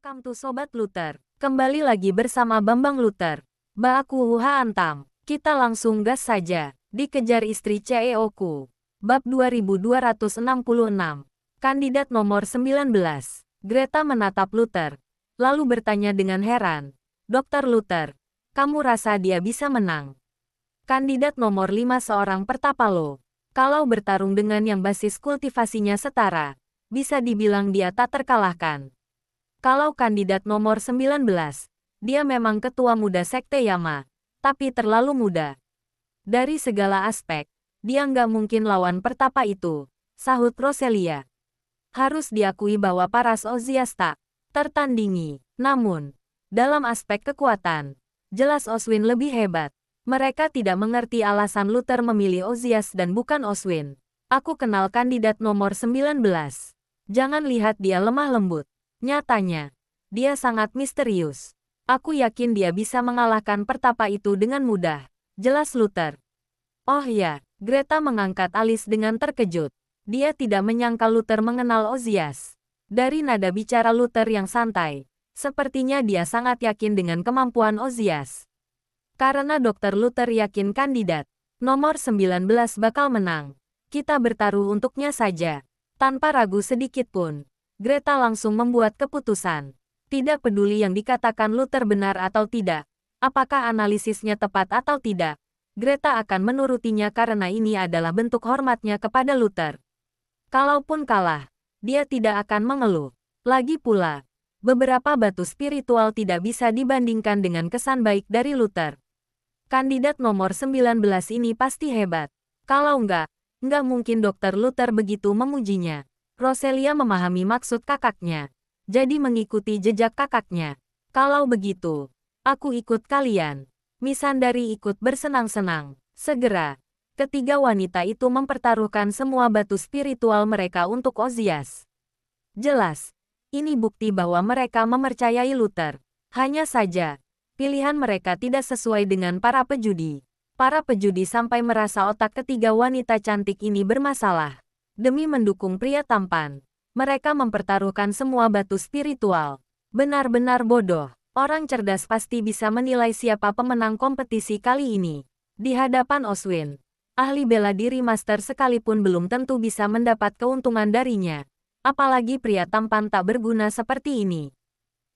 Welcome to Sobat Luther. Kembali lagi bersama Bambang Luther. Baku Huha Antam. Kita langsung gas saja. Dikejar istri CEO-ku. Bab 2266. Kandidat nomor 19. Greta menatap Luther, lalu bertanya dengan heran. Dr. Luther, kamu rasa dia bisa menang? Kandidat nomor 5 seorang pertapalo. Kalau bertarung dengan yang basis kultivasinya setara, bisa dibilang dia tak terkalahkan. Kalau kandidat nomor 19, dia memang ketua muda Sekte Yama, tapi terlalu muda. Dari segala aspek, dia nggak mungkin lawan pertapa itu, sahut Roselia. Harus diakui bahwa Paras Ozias tak tertandingi. Namun, dalam aspek kekuatan, jelas Oswin lebih hebat. Mereka tidak mengerti alasan Luther memilih Ozias dan bukan Oswin. Aku kenal kandidat nomor 19. Jangan lihat dia lemah lembut. Nyatanya, dia sangat misterius. Aku yakin dia bisa mengalahkan pertapa itu dengan mudah. Jelas Luther. Oh ya, Greta mengangkat alis dengan terkejut. Dia tidak menyangka Luther mengenal Ozias. Dari nada bicara Luther yang santai, sepertinya dia sangat yakin dengan kemampuan Ozias. Karena Dr. Luther yakin kandidat nomor 19 bakal menang, kita bertaruh untuknya saja. Tanpa ragu sedikit pun, Greta langsung membuat keputusan. Tidak peduli yang dikatakan Luther benar atau tidak, apakah analisisnya tepat atau tidak, Greta akan menurutinya karena ini adalah bentuk hormatnya kepada Luther. Kalaupun kalah, dia tidak akan mengeluh. Lagi pula, beberapa batu spiritual tidak bisa dibandingkan dengan kesan baik dari Luther. Kandidat nomor 19 ini pasti hebat. Kalau nggak mungkin Dr. Luther begitu memujinya. Roselia memahami maksud kakaknya, jadi mengikuti jejak kakaknya. Kalau begitu, aku ikut kalian. Misandari ikut bersenang-senang. Segera, ketiga wanita itu mempertaruhkan semua batu spiritual mereka untuk Ozias. Jelas, ini bukti bahwa mereka mempercayai Luther. Hanya saja, pilihan mereka tidak sesuai dengan para pejudi. Para pejudi sampai merasa otak ketiga wanita cantik ini bermasalah. Demi mendukung pria tampan, mereka mempertaruhkan semua batu spiritual. Benar-benar bodoh. Orang cerdas pasti bisa menilai siapa pemenang kompetisi kali ini. Di hadapan Oswin, ahli bela diri master sekalipun belum tentu bisa mendapat keuntungan darinya. Apalagi pria tampan tak berguna seperti ini.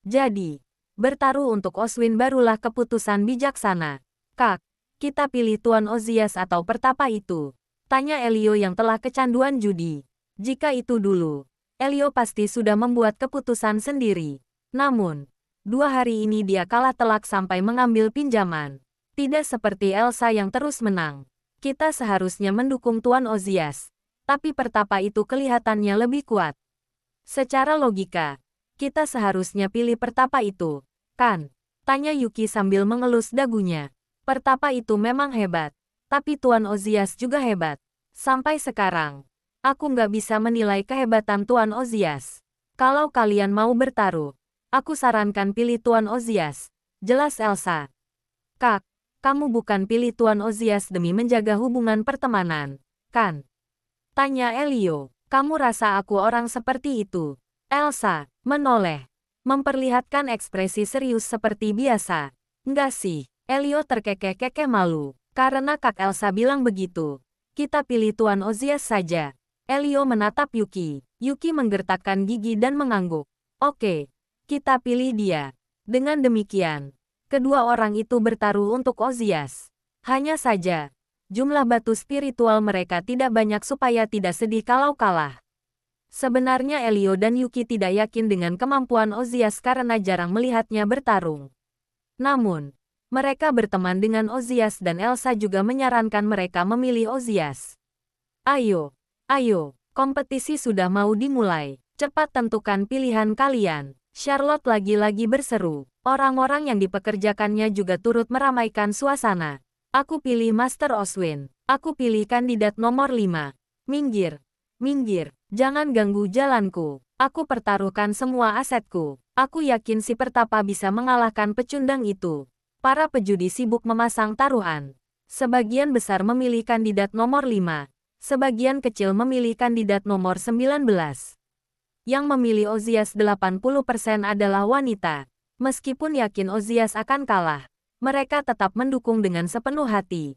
Jadi, bertaruh untuk Oswin barulah keputusan bijaksana. Kak, kita pilih Tuan Ozias atau pertapa itu? Tanya Elio yang telah kecanduan judi. Jika itu dulu, Elio pasti sudah membuat keputusan sendiri. Namun, 2 hari ini dia kalah telak sampai mengambil pinjaman. Tidak seperti Elsa yang terus menang. Kita seharusnya mendukung Tuan Ozias, tapi pertapa itu kelihatannya lebih kuat. Secara logika, kita seharusnya pilih pertapa itu, kan? Tanya Yuki sambil mengelus dagunya. Pertapa itu memang hebat. Tapi Tuan Ozias juga hebat. Sampai sekarang, aku nggak bisa menilai kehebatan Tuan Ozias. Kalau kalian mau bertaruh, aku sarankan pilih Tuan Ozias. Jelas Elsa. Kak, kamu bukan pilih Tuan Ozias demi menjaga hubungan pertemanan, kan? Tanya Elio. Kamu rasa aku orang seperti itu? Elsa menoleh, memperlihatkan ekspresi serius seperti biasa. Enggak sih. Elio terkekeh-kekeh malu. Karena Kak Elsa bilang begitu, kita pilih Tuan Ozias saja. Elio menatap Yuki. Yuki menggertakkan gigi dan mengangguk. Oke, kita pilih dia. Dengan demikian, kedua orang itu bertaruh untuk Ozias. Hanya saja, jumlah batu spiritual mereka tidak banyak supaya tidak sedih kalau kalah. Sebenarnya Elio dan Yuki tidak yakin dengan kemampuan Ozias karena jarang melihatnya bertarung. Namun, mereka berteman dengan Ozias dan Elsa juga menyarankan mereka memilih Ozias. Ayo, kompetisi sudah mau dimulai. Cepat tentukan pilihan kalian. Charlotte lagi-lagi berseru. Orang-orang yang dipekerjakannya juga turut meramaikan suasana. Aku pilih Master Oswin. Aku pilih kandidat nomor 5. Minggir, jangan ganggu jalanku. Aku pertaruhkan semua asetku. Aku yakin si pertapa bisa mengalahkan pecundang itu. Para pejudi sibuk memasang taruhan. Sebagian besar memilih kandidat nomor 5. Sebagian kecil memilih kandidat nomor 19. Yang memilih Ozias 80% adalah wanita. Meskipun yakin Ozias akan kalah, mereka tetap mendukung dengan sepenuh hati.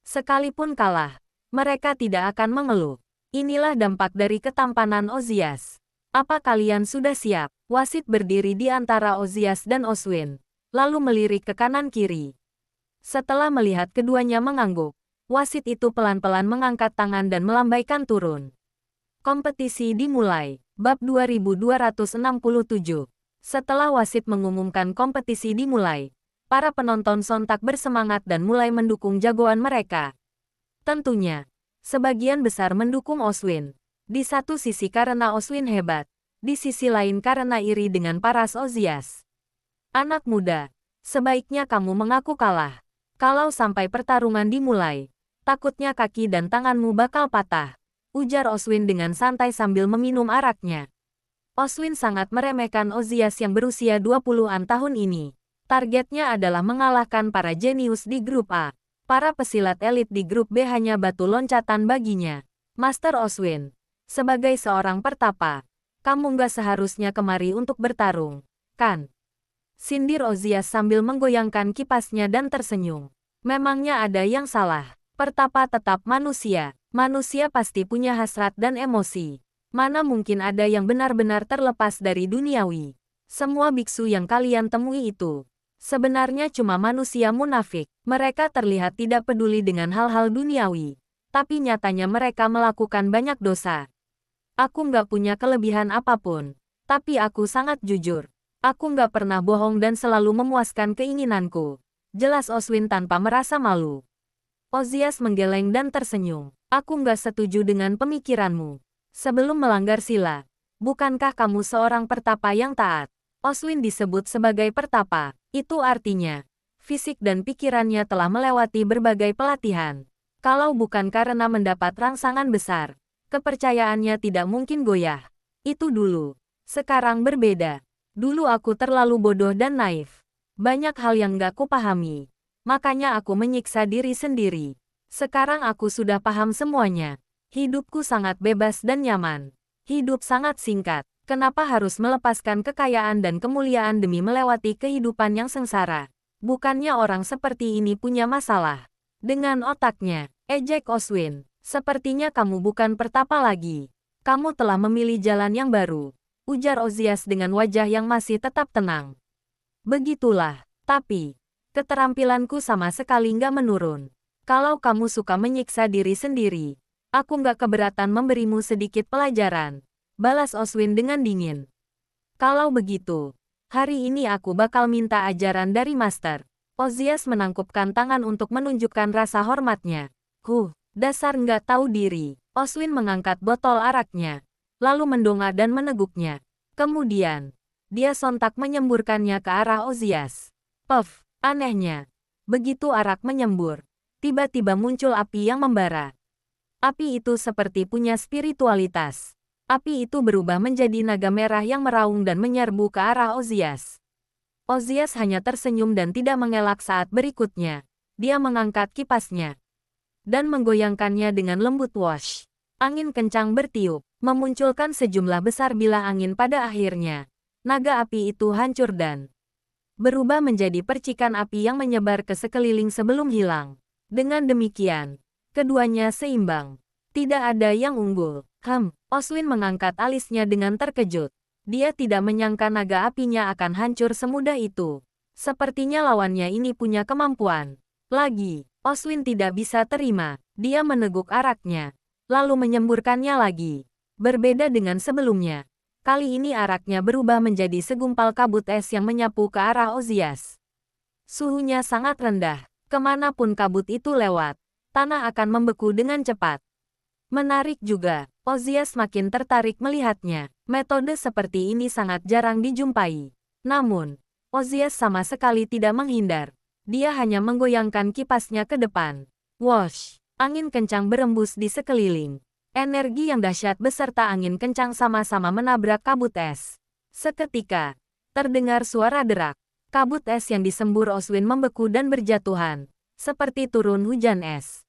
Sekalipun kalah, mereka tidak akan mengeluh. Inilah dampak dari ketampanan Ozias. Apa kalian sudah siap? Wasit berdiri di antara Ozias dan Oswin, lalu melirik ke kanan-kiri. Setelah melihat keduanya mengangguk, wasit itu pelan-pelan mengangkat tangan dan melambaikan turun. Kompetisi dimulai. Bab 2267. Setelah wasit mengumumkan kompetisi dimulai, para penonton sontak bersemangat dan mulai mendukung jagoan mereka. Tentunya, sebagian besar mendukung Oswin. Di satu sisi karena Oswin hebat, di sisi lain karena iri dengan paras Ozias. Anak muda, sebaiknya kamu mengaku kalah. Kalau sampai pertarungan dimulai, takutnya kaki dan tanganmu bakal patah, ujar Oswin dengan santai sambil meminum araknya. Oswin sangat meremehkan Ozias yang berusia 20-an tahun ini. Targetnya adalah mengalahkan para jenius di grup A. Para pesilat elit di grup B hanya batu loncatan baginya. Master Oswin, sebagai seorang pertapa, kamu nggak seharusnya kemari untuk bertarung, kan? Sindir Ozias sambil menggoyangkan kipasnya dan tersenyum. Memangnya ada yang salah? Pertapa tetap manusia. Manusia pasti punya hasrat dan emosi. Mana mungkin ada yang benar-benar terlepas dari duniawi? Semua biksu yang kalian temui itu sebenarnya cuma manusia munafik. Mereka terlihat tidak peduli dengan hal-hal duniawi, tapi nyatanya mereka melakukan banyak dosa. Aku nggak punya kelebihan apapun, tapi aku sangat jujur. Aku nggak pernah bohong dan selalu memuaskan keinginanku. Jelas Oswin tanpa merasa malu. Ozias menggeleng dan tersenyum. Aku nggak setuju dengan pemikiranmu. Sebelum melanggar sila, bukankah kamu seorang pertapa yang taat? Oswin disebut sebagai pertapa. Itu artinya, fisik dan pikirannya telah melewati berbagai pelatihan. Kalau bukan karena mendapat rangsangan besar, kepercayaannya tidak mungkin goyah. Itu dulu. Sekarang berbeda. Dulu aku terlalu bodoh dan naif. Banyak hal yang gak kupahami. Makanya aku menyiksa diri sendiri. Sekarang aku sudah paham semuanya. Hidupku sangat bebas dan nyaman. Hidup sangat singkat. Kenapa harus melepaskan kekayaan dan kemuliaan demi melewati kehidupan yang sengsara? Bukannya orang seperti ini punya masalah dengan otaknya, ejek Oswin. Sepertinya kamu bukan pertapa lagi. Kamu telah memilih jalan yang baru, ujar Ozias dengan wajah yang masih tetap tenang. Begitulah, tapi keterampilanku sama sekali nggak menurun. Kalau kamu suka menyiksa diri sendiri, aku nggak keberatan memberimu sedikit pelajaran, balas Oswin dengan dingin. Kalau begitu, hari ini aku bakal minta ajaran dari Master. Ozias menangkupkan tangan untuk menunjukkan rasa hormatnya. Dasar nggak tahu diri. Oswin mengangkat botol araknya, lalu mendongak dan meneguknya. Kemudian, dia sontak menyemburkannya ke arah Ozias. Puff, anehnya, begitu arak menyembur, tiba-tiba muncul api yang membara. Api itu seperti punya spiritualitas. Api itu berubah menjadi naga merah yang meraung dan menyerbu ke arah Ozias. Ozias hanya tersenyum dan tidak mengelak saat berikutnya. Dia mengangkat kipasnya dan menggoyangkannya dengan lembut. Wash. Angin kencang bertiup, memunculkan sejumlah besar bilah angin. Pada akhirnya, naga api itu hancur dan berubah menjadi percikan api yang menyebar ke sekeliling sebelum hilang. Dengan demikian, keduanya seimbang. Tidak ada yang unggul. Oswin mengangkat alisnya dengan terkejut. Dia tidak menyangka naga apinya akan hancur semudah itu. Sepertinya lawannya ini punya kemampuan. Oswin tidak bisa terima. Dia meneguk araknya, lalu menyemburkannya lagi. Berbeda dengan sebelumnya, kali ini araknya berubah menjadi segumpal kabut es yang menyapu ke arah Ozias. Suhunya sangat rendah. Kemanapun kabut itu lewat, tanah akan membeku dengan cepat. Menarik juga, Ozias makin tertarik melihatnya. Metode seperti ini sangat jarang dijumpai. Namun, Ozias sama sekali tidak menghindar. Dia hanya menggoyangkan kipasnya ke depan. Wosh! Angin kencang berembus di sekeliling. Energi yang dahsyat beserta angin kencang sama-sama menabrak kabut es. Seketika, terdengar suara derak. Kabut es yang disembur Oswin membeku dan berjatuhan, seperti turun hujan es.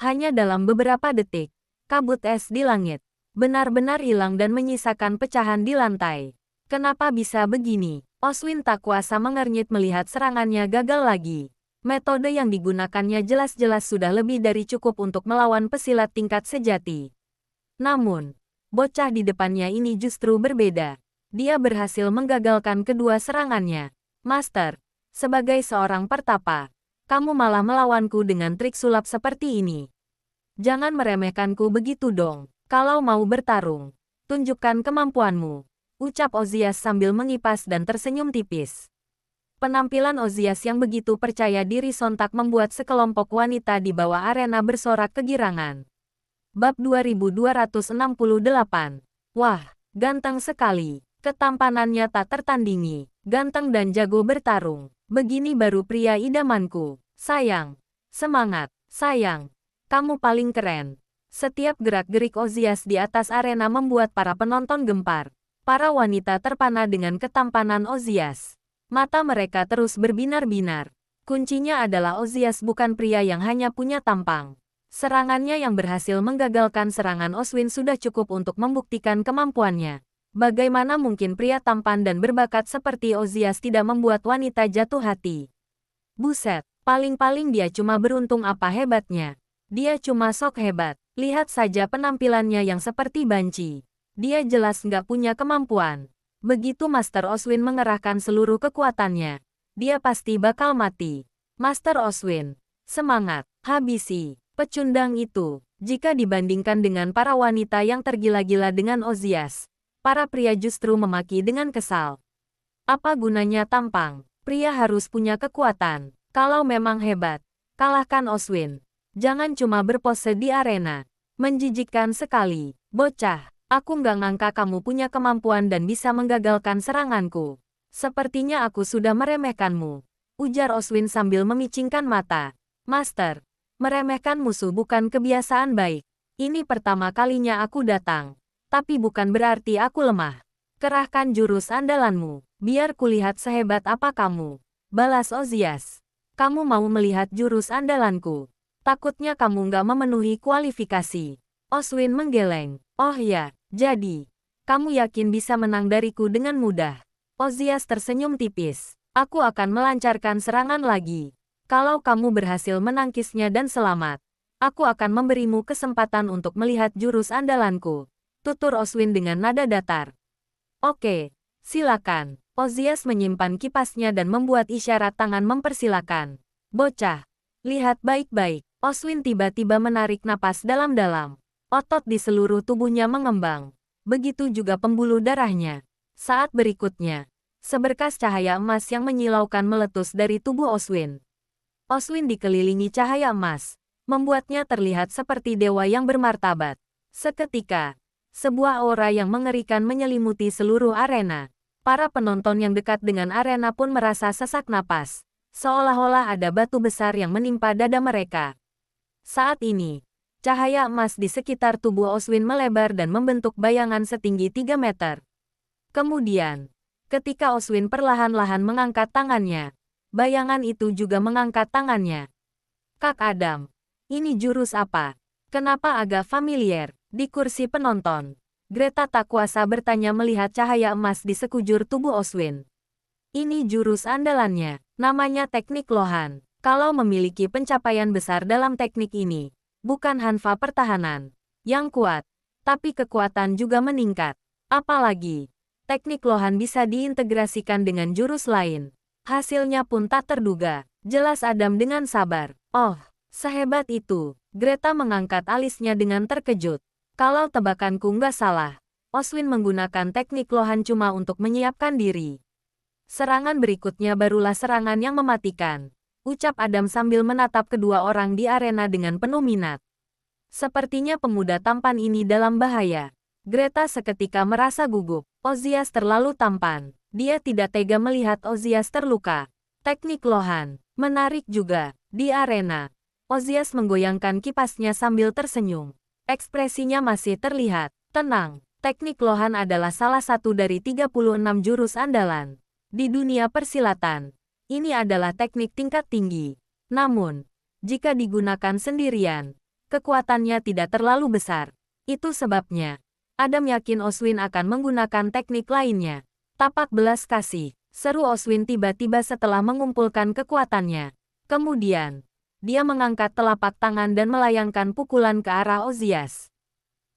Hanya dalam beberapa detik, kabut es di langit benar-benar hilang dan menyisakan pecahan di lantai. Kenapa bisa begini? Oswin tak kuasa mengernyit melihat serangannya gagal lagi. Metode yang digunakannya jelas-jelas sudah lebih dari cukup untuk melawan pesilat tingkat sejati. Namun, bocah di depannya ini justru berbeda. Dia berhasil menggagalkan kedua serangannya. Master, sebagai seorang pertapa, kamu malah melawanku dengan trik sulap seperti ini. Jangan meremehkanku begitu dong. Kalau mau bertarung, tunjukkan kemampuanmu, ucap Ozias sambil mengipas dan tersenyum tipis. Penampilan Ozias yang begitu percaya diri sontak membuat sekelompok wanita di bawah arena bersorak kegirangan. Bab 2268. Wah, ganteng sekali. Ketampanannya tak tertandingi. Ganteng dan jago bertarung. Begini baru pria idamanku. Sayang. Semangat. Sayang. Kamu paling keren. Setiap gerak-gerik Ozias di atas arena membuat para penonton gempar. Para wanita terpana dengan ketampanan Ozias. Mata mereka terus berbinar-binar. Kuncinya adalah Ozias bukan pria yang hanya punya tampang. Serangannya yang berhasil menggagalkan serangan Oswin sudah cukup untuk membuktikan kemampuannya. Bagaimana mungkin pria tampan dan berbakat seperti Ozias tidak membuat wanita jatuh hati? Buset, paling-paling dia cuma beruntung apa hebatnya. Dia cuma sok hebat. Lihat saja penampilannya yang seperti banci. Dia jelas nggak punya kemampuan. Begitu Master Oswin mengerahkan seluruh kekuatannya, dia pasti bakal mati. Master Oswin, semangat, habisi pecundang itu. Jika dibandingkan dengan para wanita yang tergila-gila dengan Ozias, para pria justru memaki dengan kesal. Apa gunanya tampang? Pria harus punya kekuatan. Kalau memang hebat, kalahkan Oswin. Jangan cuma berpose di arena. Menjijikkan sekali. Bocah, aku nggak ngangka kamu punya kemampuan dan bisa menggagalkan seranganku. Sepertinya aku sudah meremehkanmu, ujar Oswin sambil memicingkan mata. Master, meremehkan musuh bukan kebiasaan baik. Ini pertama kalinya aku datang. Tapi bukan berarti aku lemah. Kerahkan jurus andalanmu, biar kulihat sehebat apa kamu. Balas Ozias. Kamu mau melihat jurus andalanku? Takutnya kamu nggak memenuhi kualifikasi. Oswin menggeleng. Oh ya, jadi, kamu yakin bisa menang dariku dengan mudah? Ozias tersenyum tipis. Aku akan melancarkan serangan lagi. Kalau kamu berhasil menangkisnya dan selamat, aku akan memberimu kesempatan untuk melihat jurus andalanku. Tutur Oswin dengan nada datar. Oke, silakan. Ozias menyimpan kipasnya dan membuat isyarat tangan mempersilakan. Bocah, lihat baik-baik. Oswin tiba-tiba menarik napas dalam-dalam. Otot di seluruh tubuhnya mengembang. Begitu juga pembuluh darahnya. Saat berikutnya, seberkas cahaya emas yang menyilaukan meletus dari tubuh Oswin. Oswin dikelilingi cahaya emas, membuatnya terlihat seperti dewa yang bermartabat. Seketika, sebuah aura yang mengerikan menyelimuti seluruh arena. Para penonton yang dekat dengan arena pun merasa sesak napas. Seolah-olah ada batu besar yang menimpa dada mereka. Saat ini, cahaya emas di sekitar tubuh Oswin melebar dan membentuk bayangan setinggi 3 meter. Kemudian, ketika Oswin perlahan-lahan mengangkat tangannya, bayangan itu juga mengangkat tangannya. Kak Adam, ini jurus apa? Kenapa agak familiar? Di kursi penonton, Greta tak kuasa bertanya melihat cahaya emas di sekujur tubuh Oswin. Ini jurus andalannya, namanya teknik Lohan. Kalau memiliki pencapaian besar dalam teknik ini, bukan Hanfa pertahanan yang kuat, tapi kekuatan juga meningkat. Apalagi, teknik Lohan bisa diintegrasikan dengan jurus lain. Hasilnya pun tak terduga. Jelas Adam dengan sabar. Oh, sehebat itu. Greta mengangkat alisnya dengan terkejut. Kalau tebakanku nggak salah, Oswin menggunakan teknik Lohan cuma untuk menyiapkan diri. Serangan berikutnya barulah serangan yang mematikan, ucap Adam sambil menatap kedua orang di arena dengan penuh minat. Sepertinya pemuda tampan ini dalam bahaya. Greta seketika merasa gugup. Ozias terlalu tampan. Dia tidak tega melihat Ozias terluka. Teknik Lohan menarik juga. Di arena, Ozias menggoyangkan kipasnya sambil tersenyum. Ekspresinya masih terlihat tenang. Teknik Lohan adalah salah satu dari 36 jurus andalan di dunia persilatan. Ini adalah teknik tingkat tinggi. Namun, jika digunakan sendirian, kekuatannya tidak terlalu besar. Itu sebabnya Adam yakin Oswin akan menggunakan teknik lainnya. Tapak belas kasih, seru Oswin tiba-tiba setelah mengumpulkan kekuatannya. Kemudian, dia mengangkat telapak tangan dan melayangkan pukulan ke arah Ozias.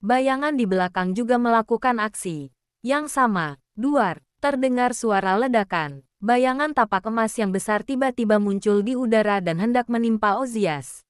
Bayangan di belakang juga melakukan aksi. Yang sama, duar, terdengar suara ledakan. Bayangan tapak emas yang besar tiba-tiba muncul di udara dan hendak menimpa Ozias.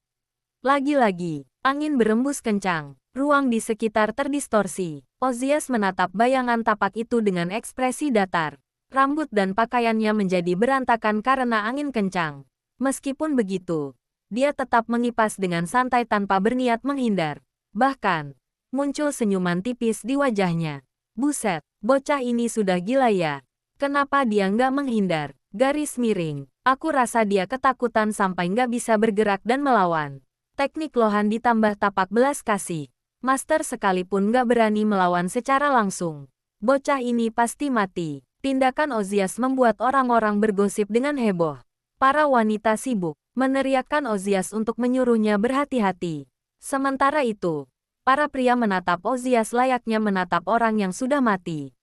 Lagi-lagi, angin berembus kencang. Ruang di sekitar terdistorsi. Ozias menatap bayangan tapak itu dengan ekspresi datar. Rambut dan pakaiannya menjadi berantakan karena angin kencang. Meskipun begitu, dia tetap mengipas dengan santai tanpa berniat menghindar. Bahkan, muncul senyuman tipis di wajahnya. Buset, bocah ini sudah gila ya. Kenapa dia nggak menghindar? Garis miring. Aku rasa dia ketakutan sampai nggak bisa bergerak dan melawan. Teknik lohan ditambah tapak belas kasih. Master sekalipun nggak berani melawan secara langsung. Bocah ini pasti mati. Tindakan Ozias membuat orang-orang bergosip dengan heboh. Para wanita sibuk meneriakkan Ozias untuk menyuruhnya berhati-hati. Sementara itu, para pria menatap Ozias layaknya menatap orang yang sudah mati.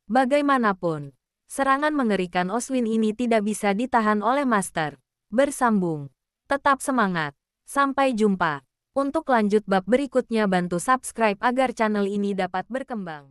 Bagaimanapun, serangan mengerikan Oswin ini tidak bisa ditahan oleh Master. Bersambung. Tetap semangat. Sampai jumpa. Untuk lanjut bab berikutnya bantu subscribe agar channel ini dapat berkembang.